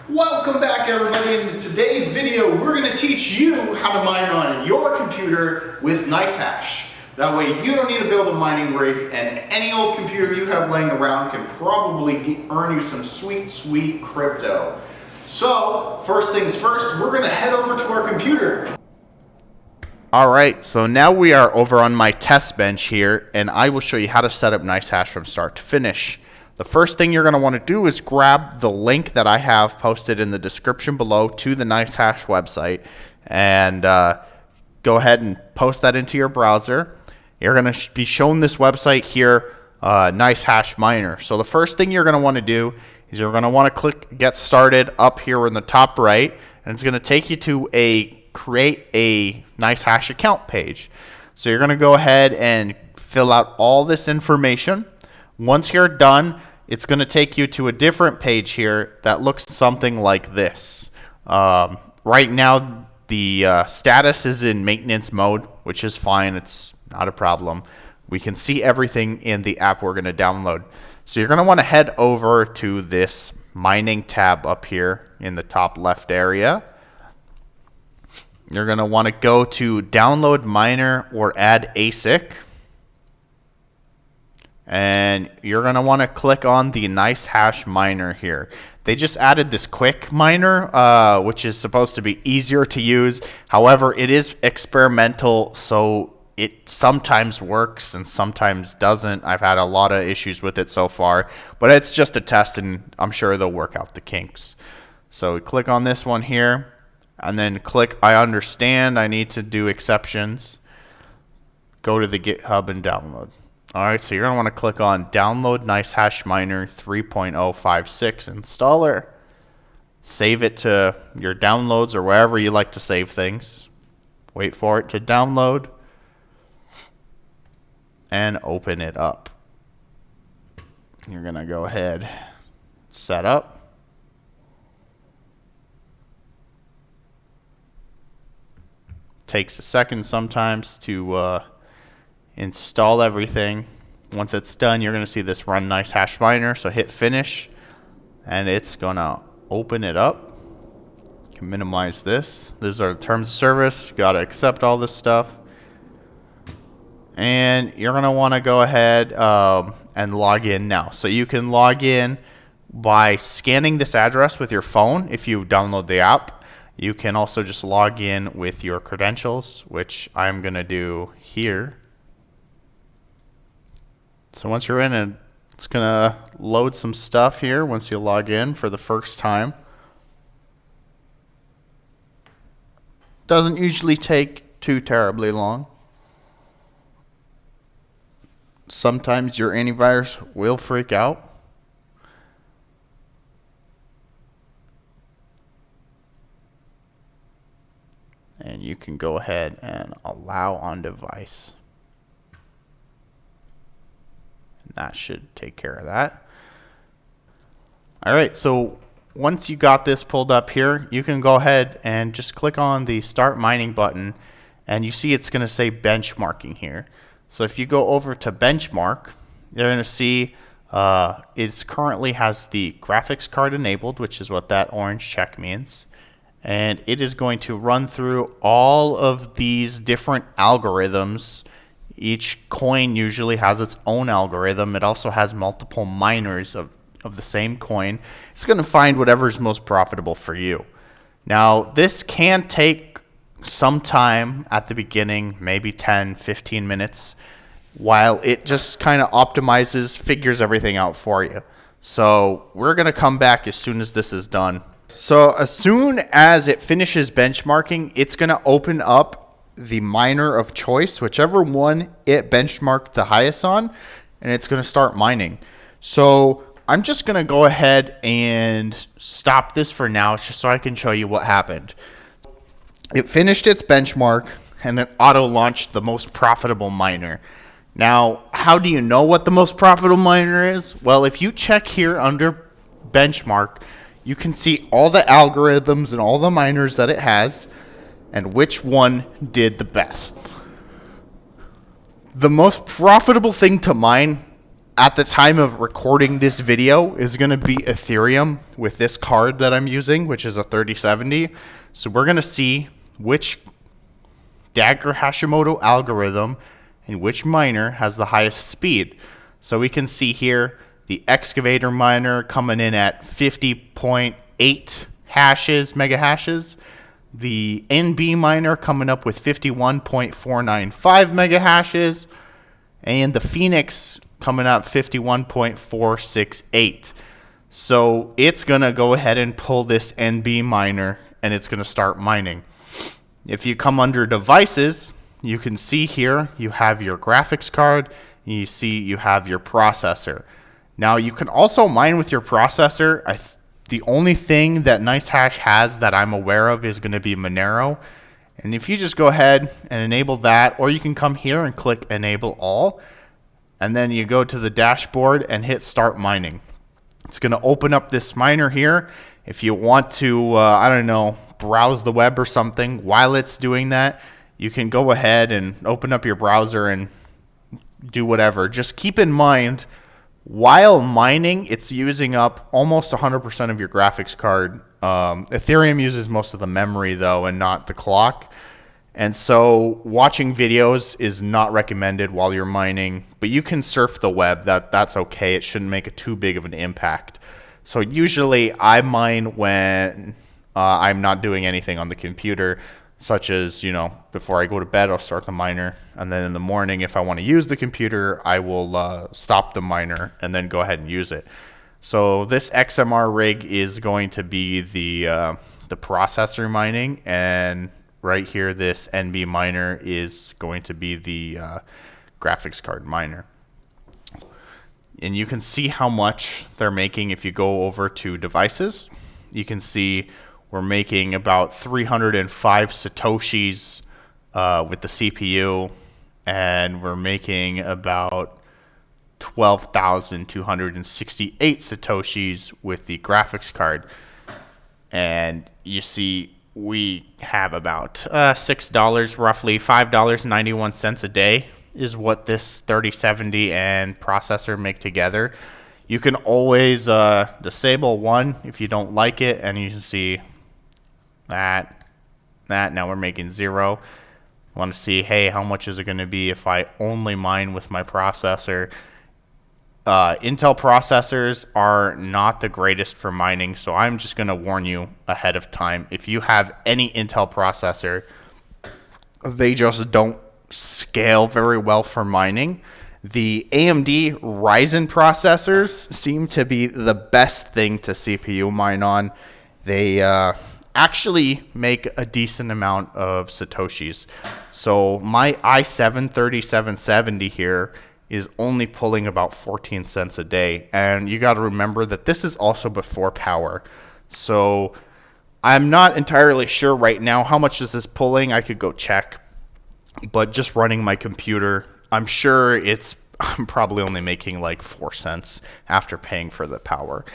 Welcome back, everybody. In today's video, we're going to teach you how to mine on your computer with NiceHash. That way you don't need to build a mining rig, and any old computer you have laying around can probably earn you some sweet crypto. So, first things first, we're going to head over to our computer. Alright, so now we are over on my test bench here, and I will show you how to set up NiceHash from start to finish. The first thing you're going to want to do is grab the link that I have posted in the description below to the NiceHash website, and go ahead and post that into your browser. You're going to be shown this website here, NiceHash Miner. So the first thing you're going to want to do is you're going to want to click Get Started up here in the top right, and it's going to take you to create a NiceHash account page. So you're going to go ahead and fill out all this information. Once you're done, it's going to take you to a different page here that looks something like this. Right now, the status is in maintenance mode, which is fine. It's not a problem. We can see everything in the app we're going to download. So you're going to want to head over to this mining tab up here in the top left area. You're going to want to go to download miner or add ASIC. And you're going to want to click on the NiceHash miner here. They just added this quick miner, which is supposed to be easier to use. However, it is experimental, so it sometimes works and sometimes doesn't. I've had a lot of issues with it so far, but it's just a test, and I'm sure they'll work out the kinks. So click on this one here, and then click I understand, I need to do exceptions. Go to the GitHub and download. Alright, so you're going to want to click on Download NiceHash Miner 3.056 Installer. Save it to your downloads or wherever you like to save things. Wait for it to download. And open it up. You're going to go ahead, set up. Takes a second sometimes to install everything. Once it's done, you're going to see this run NiceHash miner. So hit finish, and it's going to open it up. You can minimize this. These are the terms of service. You got to accept all this stuff. And you're going to want to go ahead and log in now. So you can log in by scanning this address with your phone if you download the app. You can also just log in with your credentials, which I'm going to do here. So once you're in, it's going to load some stuff here once you log in for the first time. Doesn't usually take too terribly long. Sometimes your antivirus will freak out. And you can go ahead and allow on device. That should take care of that. Alright, so once you got this pulled up here, you can go ahead and just click on the Start Mining button, and you see it's going to say benchmarking here. So if you go over to benchmark, you're going to see it currently has the graphics card enabled, which is what that orange check means. And it is going to run through all of these different algorithms. Each coin usually has its own algorithm. It also has multiple miners of the same coin. It's going to find whatever is most profitable for you. Now, this can take some time at the beginning, maybe 10, 15 minutes, while it just kind of optimizes, figures everything out for you. So we're going to come back as soon as this is done. So as soon as it finishes benchmarking, it's going to open up the miner of choice, whichever one it benchmarked the highest on, and it's going to start mining. So I'm just going to go ahead and stop this for now, just so I can show you what happened. It finished its benchmark, and it auto-launched the most profitable miner. Now, how do you know what the most profitable miner is? Well, if you check here under benchmark, you can see all the algorithms and all the miners that it has, and which one did the best. The most profitable thing to mine at the time of recording this video is going to be Ethereum with this card that I'm using, which is a 3070. So we're going to see which Dagger Hashimoto algorithm and which miner has the highest speed. So we can see here the excavator miner coming in at 50.8 mega hashes. The NB miner coming up with 51.495 mega hashes. And the Phoenix coming up 51.468. So it's going to go ahead and pull this NB miner and it's going to start mining. If you come under devices, you can see here you have your graphics card, and you see you have your processor. Now you can also mine with your processor. The only thing that NiceHash has that I'm aware of is going to be Monero. And if you just go ahead and enable that, or you can come here and click enable all, and then you go to the dashboard and hit start mining. It's going to open up this miner here. If you want to, I don't know, browse the web or something while it's doing that, you can go ahead and open up your browser and do whatever. Just keep in mind, while mining, it's using up almost 100% of your graphics card. Ethereum uses most of the memory though, and not the clock. And so watching videos is not recommended while you're mining, but you can surf the web. That's okay. It shouldn't make it too big of an impact. So usually I mine when I'm not doing anything on the computer, such as, before I go to bed, I'll start the miner. And then in the morning, if I want to use the computer, I will stop the miner and then go ahead and use it. So this XMR rig is going to be the processor mining, and right here, this NB miner is going to be the graphics card miner. And you can see how much they're making if you go over to devices. You can see we're making about 305 Satoshis with the CPU, and we're making about 12,268 Satoshis with the graphics card. And you see we have about $6, roughly $5.91 a day is what this 3070 and processor make together. You can always disable one if you don't like it, and you can see that now we're making 0. I want to see, hey, how much is it going to be if I only mine with my processor? Intel processors are not the greatest for mining, so I'm just going to warn you ahead of time. If you have any Intel processor, they just don't scale very well for mining. The AMD Ryzen processors seem to be the best thing to CPU mine on. They actually make a decent amount of Satoshis. So my i7 3770 here is only pulling about 14 cents a day. And you got to remember that this is also before power. So I'm not entirely sure right now how much this is pulling. I could go check. But just running my computer, I'm sure I'm probably only making like 4 cents after paying for the power.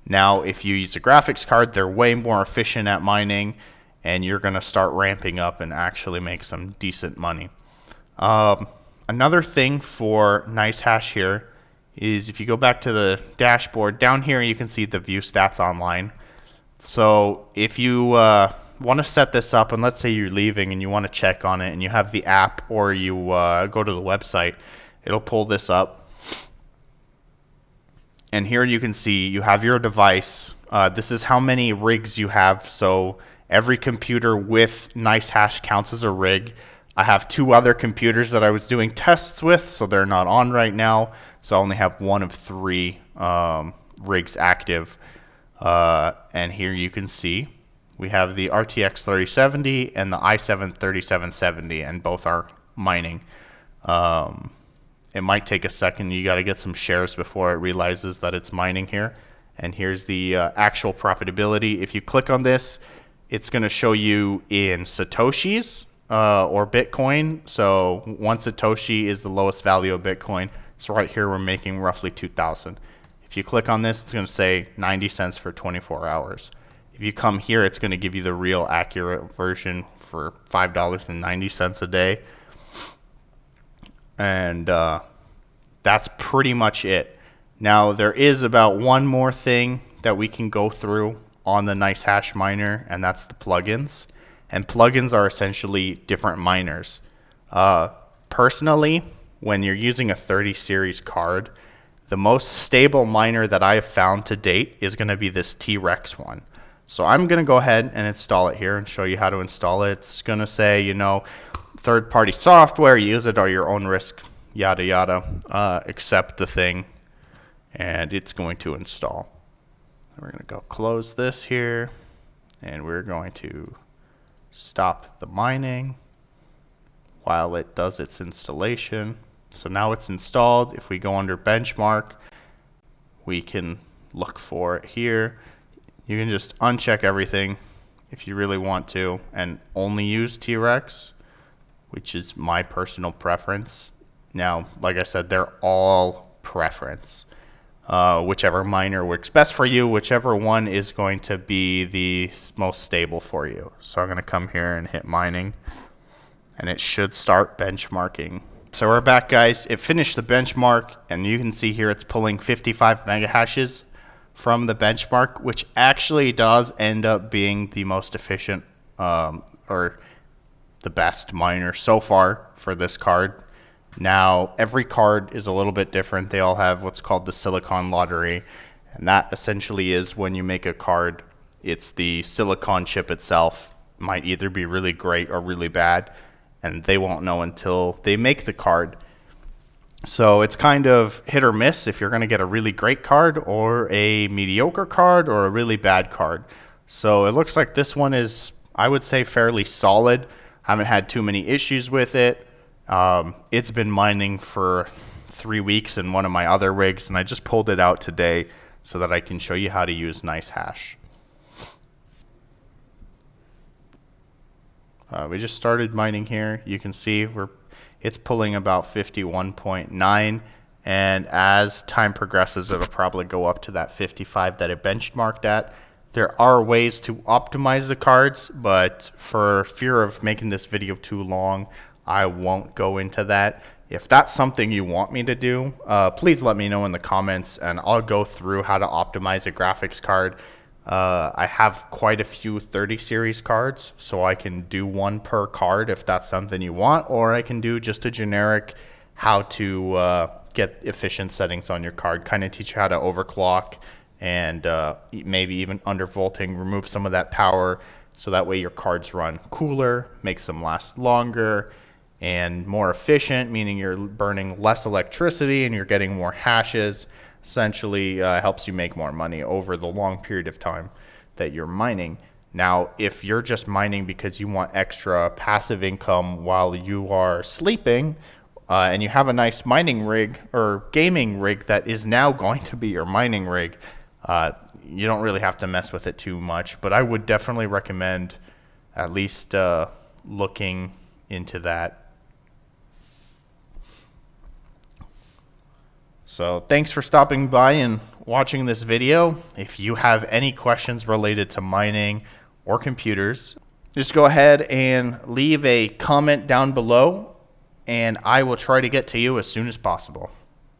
Now, if you use a graphics card, they're way more efficient at mining, and you're going to start ramping up and actually make some decent money. Another thing for NiceHash here is if you go back to the dashboard, down here you can see the view stats online. So if you want to set this up, and let's say you're leaving and you want to check on it, and you have the app or you go to the website, it'll pull this up. And here you can see you have your device. This is how many rigs you have. So every computer with NiceHash counts as a rig. I have 2 other computers that I was doing tests with, so they're not on right now. So I only have 1 of 3 rigs active. And here you can see we have the RTX 3070 and the i7 3770, and both are mining. It might take a second. You got to get some shares before it realizes that it's mining here. And here's the actual profitability. If you click on this, it's going to show you in Satoshis or Bitcoin. So 1 Satoshi is the lowest value of Bitcoin. So right here we're making roughly 2,000. If you click on this, it's going to say 90 cents for 24 hours. If you come here, it's going to give you the real accurate version for $5.90 a day. And that's pretty much it. Now there is about one more thing that we can go through on the NiceHash miner, and that's the plugins. And plugins are essentially different miners. Personally, when you're using a 30 series card, the most stable miner that I have found to date is going to be this T-Rex one. So I'm going to go ahead and install it here and show you how to install it. It's going to say, you know, third-party software, use it at your own risk, yada yada. Accept the thing, and it's going to install. We're going to go close this here, and we're going to stop the mining while it does its installation. So now it's installed. If we go under benchmark, we can look for it here. You can just uncheck everything if you really want to and only use T-Rex, which is my personal preference. Now, like I said, they're all preference. Whichever miner works best for you, whichever one is going to be the most stable for you. So I'm going to come here and hit mining, and it should start benchmarking. So we're back, guys. It finished the benchmark, and you can see here it's pulling 55 mega hashes from the benchmark, which actually does end up being the most efficient or the best miner so far for this card. Now, every card is a little bit different. They all have what's called the silicon lottery, and that essentially is when you make a card, it's the silicon chip itself might either be really great or really bad, and they won't know until they make the card. So it's kind of hit or miss if you're going to get a really great card or a mediocre card or a really bad card. So it looks like this one is, I would say, fairly solid. Haven't had too many issues with it. It's been mining for 3 weeks in one of my other rigs, and I just pulled it out today so that I can show you how to use NiceHash. We just started mining here. You can see it's pulling about 51.9, and as time progresses, it'll probably go up to that 55 that it benchmarked at. There are ways to optimize the cards, but for fear of making this video too long, I won't go into that. If that's something you want me to do, please let me know in the comments, and I'll go through how to optimize a graphics card. I have quite a few 30 series cards, so I can do one per card if that's something you want, or I can do just a generic how to get efficient settings on your card, kind of teach you how to overclock and maybe even undervolting, remove some of that power so that way your cards run cooler, makes them last longer, and more efficient, meaning you're burning less electricity and you're getting more hashes. Essentially helps you make more money over the long period of time that you're mining. Now, if you're just mining because you want extra passive income while you are sleeping, and you have a nice mining rig or gaming rig that is now going to be your mining rig, you don't really have to mess with it too much. But I would definitely recommend at least looking into that. So thanks for stopping by and watching this video. If you have any questions related to mining or computers, just go ahead and leave a comment down below, and I will try to get to you as soon as possible.